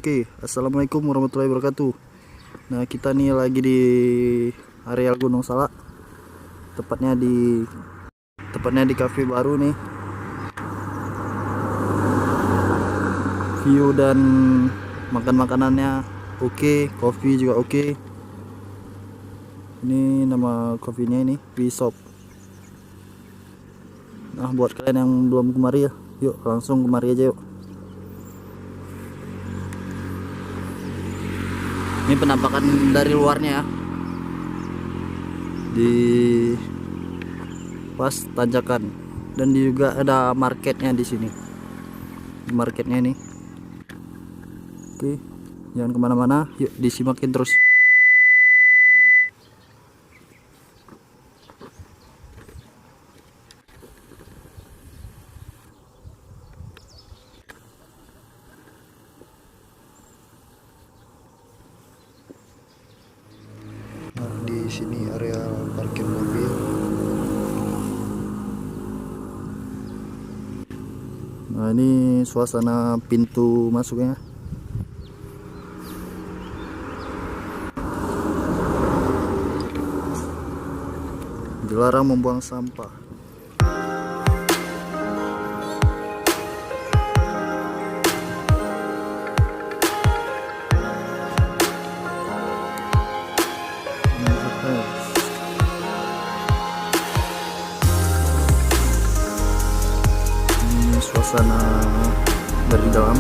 Oke, assalamualaikum warahmatullahi wabarakatuh. Nah, kita nih lagi di areal Gunung Salak, tepatnya di cafe baru nih. View dan makanannya oke, kopi juga oke. Ini nama kopinya ini V-Shop. Nah, buat kalian yang belum kemari ya, yuk langsung kemari aja yuk. Ini penampakan dari luarnya ya, di pas tanjakan, dan juga ada marketnya di sini. Marketnya ini. Oke, jangan kemana-mana, yuk disimakin terus. Nah, di sini area parkir mobil. Nah, ini suasana pintu masuknya. Dilarang membuang sampah. Ini suasana dari dalam.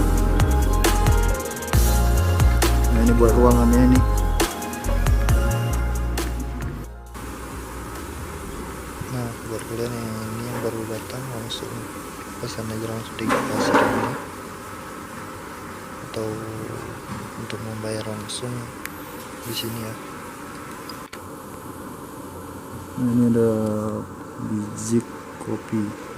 Nah, ini buat ruangannya ini. Nah, buat kalian yang baru datang, langsung pesan aja langsung di kasir ini, atau untuk membayar langsung di sini ya. Nah, ini ada biji kopi.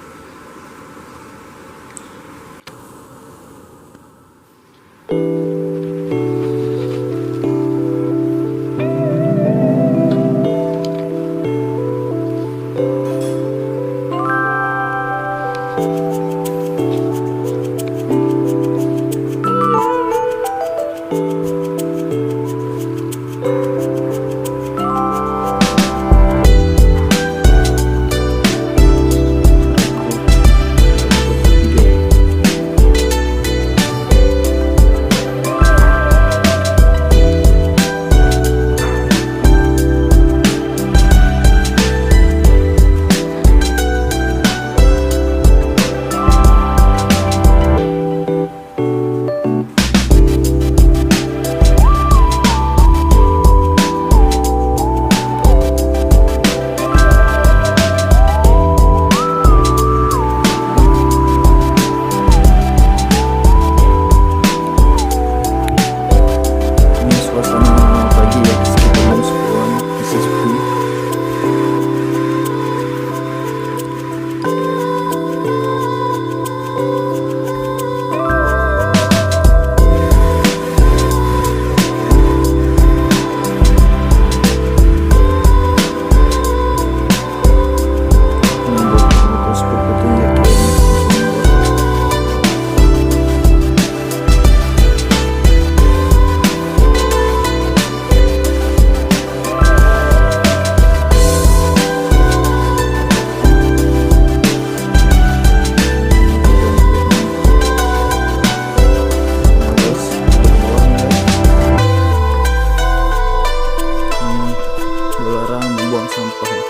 Dilarang membuang sampah ya.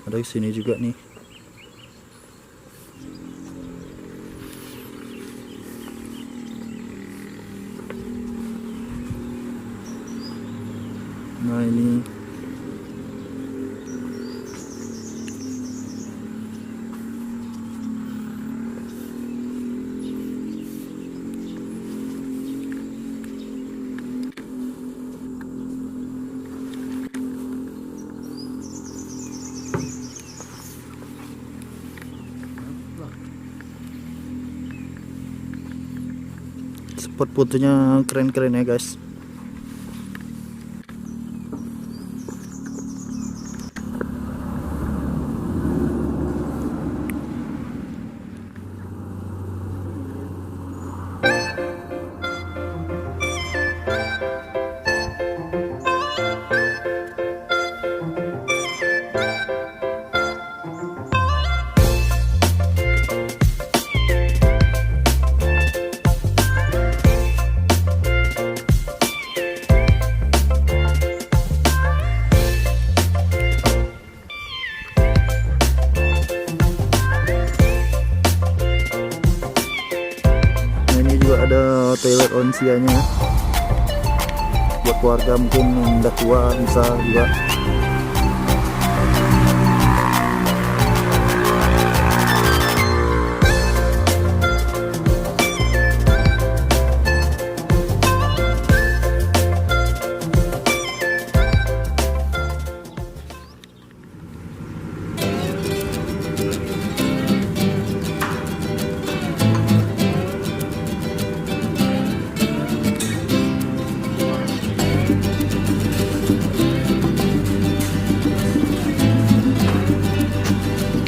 Ada di sini juga nih. Nah, ini spot fotonya keren-keren ya guys. buat lansianya, buat keluarga mungkin yang udah tua bisa juga.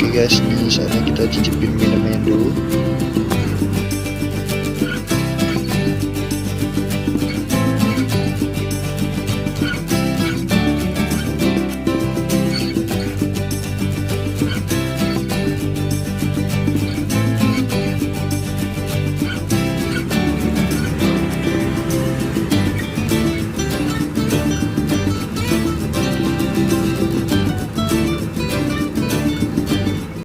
Oke guys, ini saatnya kita cicipin minumnya dulu.